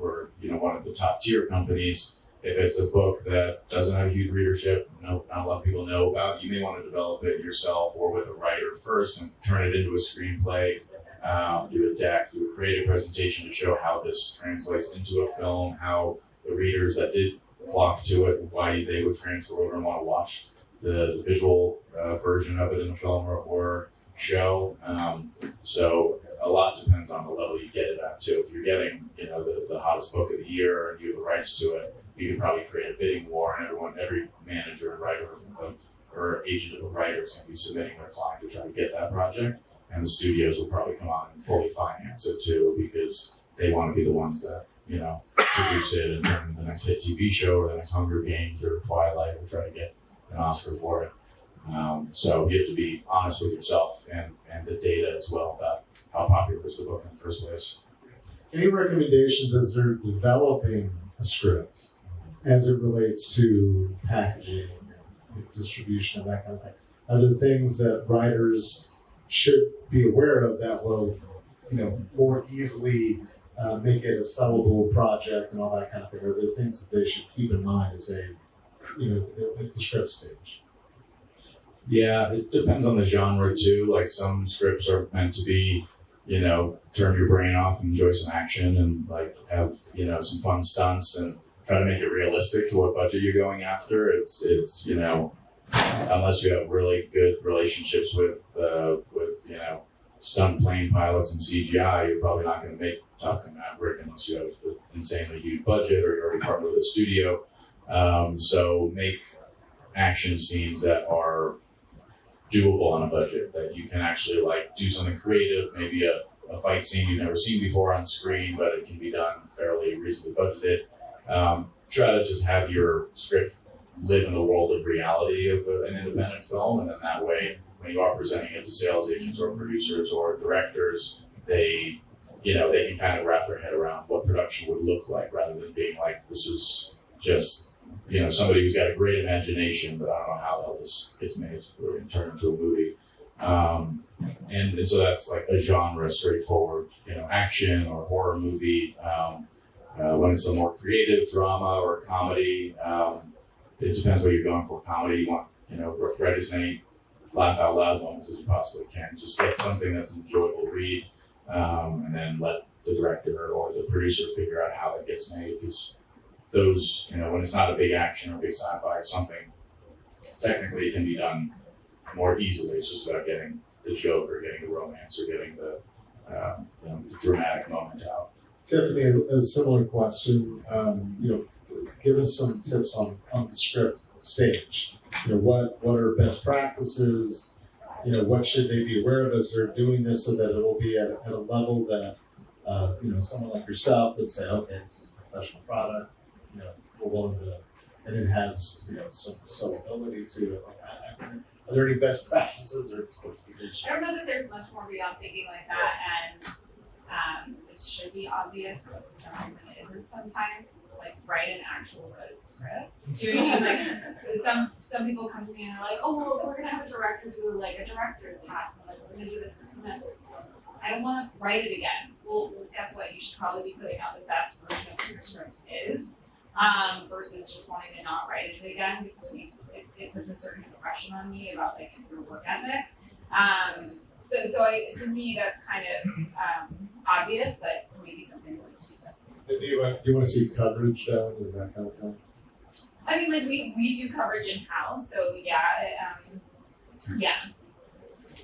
one of the top tier companies. If it's a book that doesn't have a huge readership, not a lot of people know about, you may want to develop it yourself or with a writer first and turn it into a screenplay, do a deck, do a creative presentation to show how this translates into a film, how the readers that did flock to it, why they would transfer over and want to watch the visual version of it in a film or show. So a lot depends on the level you get it at too. If you're getting, the hottest book of the year and you have the rights to it, you could probably create a bidding war, and every manager and writer or agent of a writer is going to be submitting their client to try to get that project, and the studios will probably come on and fully finance it too, because they want to be the ones that produce it and turn the next hit TV show or the next Hunger Games or Twilight or try to get an Oscar for it. So you have to be honest with yourself and the data as well about how popular is the book in the first place. Any recommendations as they're developing a script as it relates to packaging and distribution and that kind of thing? Are there things that writers should be aware of that will, more easily make it a sellable project and all that kind of thing? Are there things that they should keep in mind as at the script stage? Yeah, it depends on the genre too. Like some scripts are meant to be, turn your brain off and enjoy some action and like have, some fun stunts and try to make it realistic to what budget you're going after. It's unless you have really good relationships with stunt plane pilots and CGI, you're probably not going to make Top Gun Maverick unless you have an insanely huge budget or you're already partnered with a studio. So make action scenes that are doable on a budget, that you can actually do something creative, maybe a fight scene you've never seen before on screen, but it can be done fairly reasonably budgeted. Try to just have your script live in the world of reality of an independent film, and then that way, when you are presenting it to sales agents or producers or directors, they can kind of wrap their head around what production would look like, rather than being like, this is just somebody who's got a great imagination, but I don't know how the hell this gets made or turned into a movie. And so that's like a genre, straightforward, action or horror movie. When it's a more creative drama or comedy, it depends what you're going for. Comedy, you want, write as many laugh out loud moments as you possibly can. Just get something that's an enjoyable read, and then let the director or the producer figure out how that gets made. Because those, when it's not a big action or big sci-fi or something, technically it can be done more easily. It's just about getting the joke or getting the romance or getting the dramatic moment out. Tiffany, a similar question. Give us some tips on the script stage. What are best practices? What should they be aware of as they're doing this, so that it'll be at a level that someone like yourself would say, okay, it's a professional product. We're willing to, and it has some sellability to it. Are there any best practices or tips that they should? I don't know that there's much more beyond thinking like that, and it should be obvious, but for some reason it isn't sometimes. Like, write an actual good script. Do you know what I mean? So some people come to me and are like, oh, well, we're going to have a director do like a director's pass. And we're going to do this and this. I don't want to write it again. Well, guess what? You should probably be putting out the best version of what your script is, versus just wanting to not write it again, because it puts a certain impression on me about like your work ethic. To me, that's kind of obvious, but maybe something that needs to be said. Do you want to see coverage done and that kind of thing? I mean, like we do coverage in house, so yeah, yeah.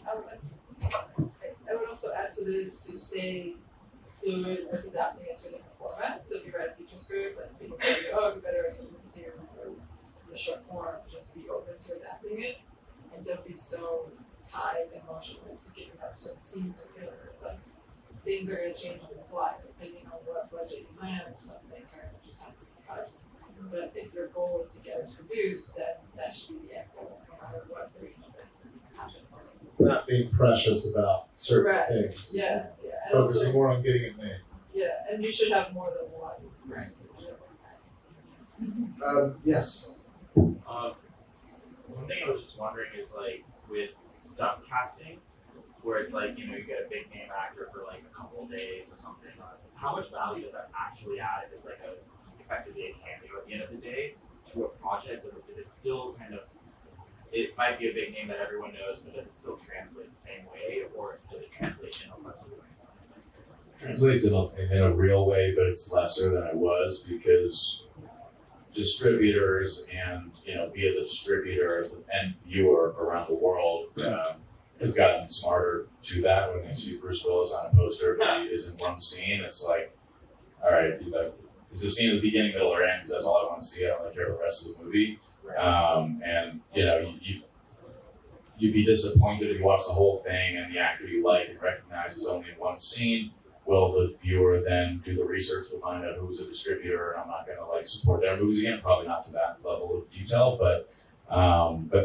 I would also add to this to stay fluid with adapting it to different formats. So if you write a feature script, and people tell you, oh, you better write something series or in a short form, just be open to adapting it, and don't be so tied emotionally to giving up certain scenes or feelings. It's like things are going to change on the fly depending on what budget you land. Some things are going to just have to be cut. But if your goal is to get it produced, then that should be the end goal, no matter what version of it happens. Not being precious about certain Correct. things. Yeah. And Focusing also, more on getting it made. yeah, and you should have more than one. Right. Yes. One thing I was just wondering is like with stunt casting, where it's like, you know, you get a big name actor for like a couple of days or something. How much value does that actually add if it's like effectively a cameo at the end of the day to a project? Is it still kind of, it might be a big name that everyone knows, but does it still translate the same way, or does it translate in a lesser way? Translates in a real way, but it's lesser than it was because distributors and, you know, via the distributor, the end viewer around the world has gotten smarter to that. When they see Bruce Willis on a poster, but he is in one scene, it's like, all right, is the scene at the beginning, middle, or end? Because that's all I want to see. I don't really care the rest of the movie. And you know, you'd be disappointed if you watch the whole thing and the actor you like and recognize is only in one scene. Will the viewer then do the research to find out who's a distributor? And I'm not going to like support their movies again, probably not to that level of detail, but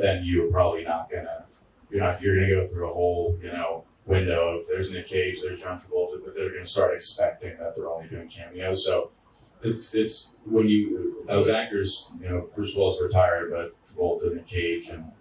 then you're probably not going to. You're going to go through a whole, you know, window of there's Nick Cage, there's John Travolta, but they're going to start expecting that they're only doing cameos. So it's when those actors, you know, Bruce Willis retired, but Travolta, Nick Cage, and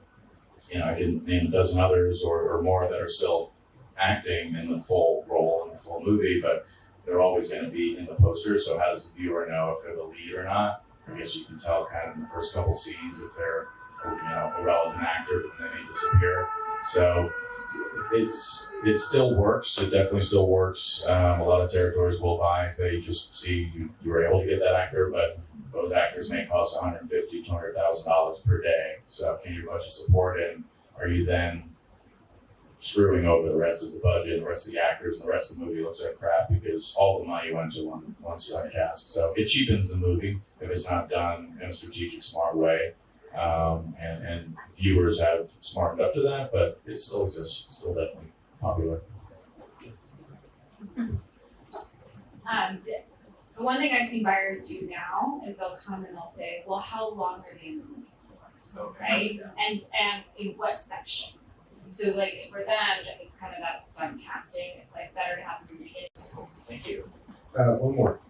you know, I can name a dozen others or more that are still acting in the full role in the full movie, but they're always going to be in the poster. So how does the viewer know if they're the lead or not? I guess you can tell kind of in the first couple scenes if they're, you know, a relevant actor, but then they disappear. So it still works. It definitely still works. A lot of territories will buy if they just see you were able to get that actor, but those actors may cost $150,000, $200,000 per day. So can your budget support it? And are you then screwing over the rest of the budget, the rest of the actors, and the rest of the movie looks like crap because all the money went to one stunt cast. So it cheapens the movie if it's not done in a strategic, smart way. And viewers have smartened up to that, but it still exists. It's still definitely popular. The one thing I've seen buyers do now is they'll come and they'll say, well, how long are they in the movie for? Okay. Right? And in what sections? So like for them, it's kind of that stunt casting. It's like better to have them begin. Thank you. One more.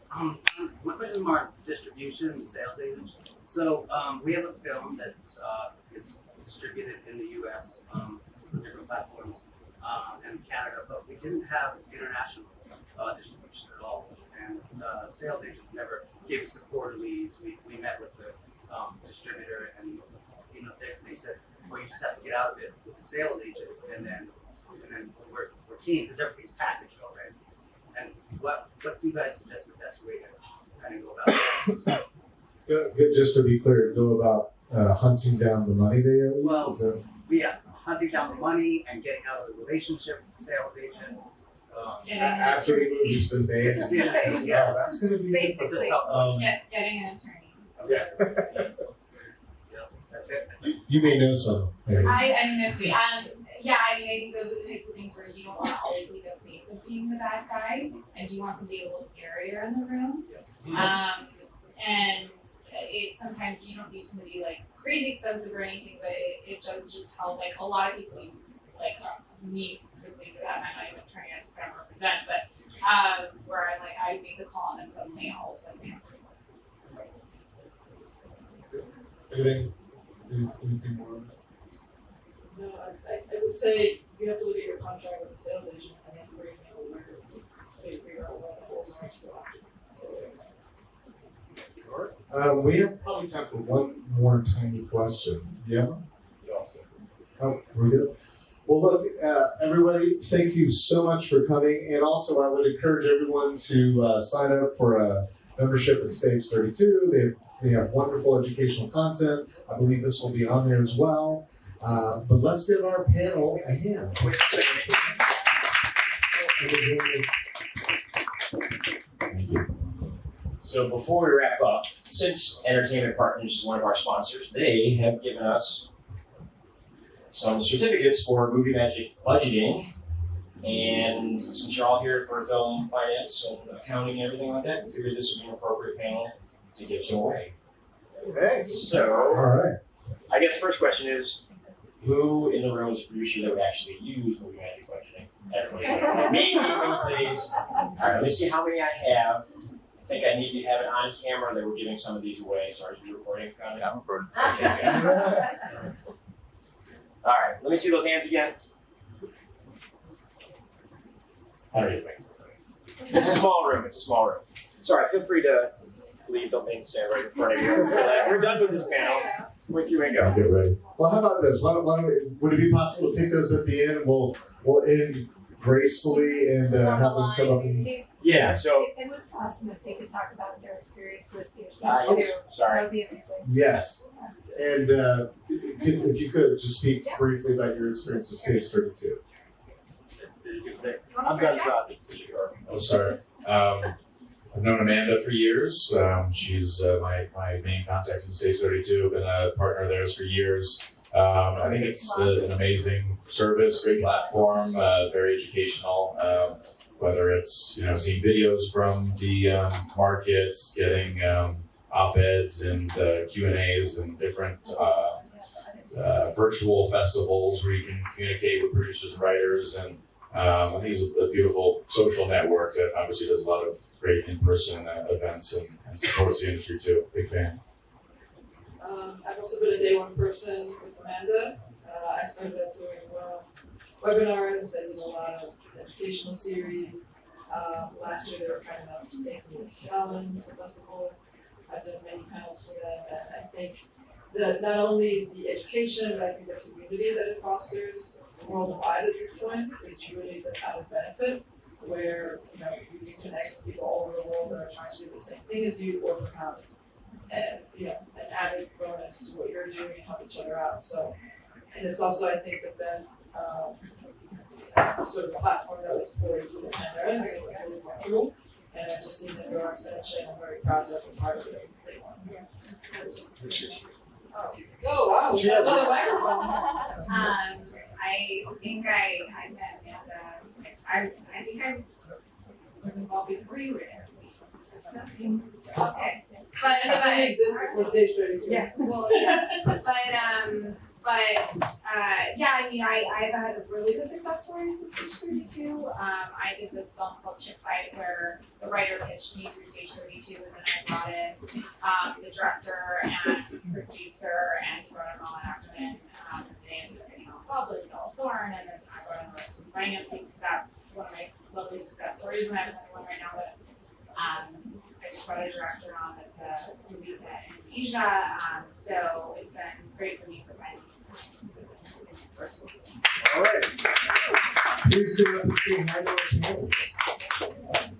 My question is more on distribution and sales agents. So we have a film that's it's distributed in the U.S. For different platforms and Canada, but we didn't have international distribution at all. And the sales agent never gave us the quarterlies. We met with the distributor, and you know they said, well, you just have to get out of it with the sales agent, and then we're keen because everything's packaged already. And what do you guys suggest the best way to kind of go about that? Good. Just to be clear, go about hunting down the money they owe you? Well, yeah, hunting down the money and getting out of the relationship with the sales agent. After the movie's been made, yeah, that's going to be basically getting an attorney. Yeah. That's it. You may know some. I mean, I think those are the types of things where you don't want to always be the face of being the bad guy, and you want somebody a little scarier in the room. And sometimes you don't need somebody like crazy expensive or anything, but it does just help. Like a lot of people use like me specifically for that. I'm not even trying to just kind of represent, but where I'm like I make the call and then suddenly all of a sudden we have Anything more? No, I would say you have to look at your contract with the sales agent and then bring it over so you figure out what the holes are to go after. We have probably time for one more tiny question. Yeah? Oh, we're good. Well, look, everybody, thank you so much for coming. And also, I would encourage everyone to sign up for a membership at Stage 32. They have wonderful educational content. I believe this will be on there as well. But let's give our panel a hand. Thank you. So before we wrap up, since Entertainment Partners is one of our sponsors, they have given us some certificates for Movie Magic budgeting. And since you're all here for film finance and accounting and everything like that, we figured this would be an appropriate panel to give some away. Okay. So, all right. I guess first question is, who in the room is a producer that would actually use Movie Magic budgeting? Everybody's like, me, please. All right, let me see how many I have. I think I need to have it on camera that we're giving some of these away. So are you recording, Connie? Yeah, I'm recording. Okay, good. All right, let me see those hands again. I don't need to make it. It's a small room. It's a small room. Sorry, feel free to leave. Don't make me stand right in front of you. We're done with this panel. Where you and go. Get ready. Well, how about this? Why don't we, would it be possible to take those at the end? We'll end gracefully and have them come up and. Yeah. So. It would be awesome if they could talk about their experience with Stage Yes, 32. sorry. That would be amazing. Yes. And if you could just speak briefly about your experience with Stage 32. I'm done talking. I'll start. I've known Amanda for years. She's my main contact in Stage 32. I've been a partner of theirs for years. I think it's an amazing service, great platform, very educational. Whether it's seeing videos from the markets, getting op-eds and Q&As and different virtual festivals where you can communicate with producers and writers, and I think it's a beautiful social network that obviously does a lot of great in-person events and supports the industry too. Big fan. I've also been a day one person with Amanda. I started out doing webinars. I did a lot of educational series. Last year they were kind enough to take me to Talent Festival. I've done many panels for them, and I think that not only the education, but I think the community that it fosters worldwide at this point is really the kind of benefit where you can connect with people all over the world that are trying to do the same thing as you, or perhaps an added bonus to what you're doing and help each other out. So, and it's also I think the best sort of platform that was supported through the pandemic. It's really wonderful, and I've just seen it grow exponentially, and I'm very proud to have been part of it since day one. Oh wow! She has another microphone. I think I met Amanda. I think I was involved before you were there. Okay, but It didn't exist before Stage 32. Yeah, well, yeah, yeah. I mean, I've had a really good success story with Stage 32. I did this film called Chip Fight where the writer pitched me through Stage 32, and then I brought in the director and producer, and he brought in Ron Ackerman. They ended up getting involved with Noel Thorne, and then I brought in the rest of the financing. So that's one of my lovely success stories. And I have another one right now that I just brought a director on that's a movie set in Asia. So it's been great for me for finding All right. Please give up and say hi to our panelists.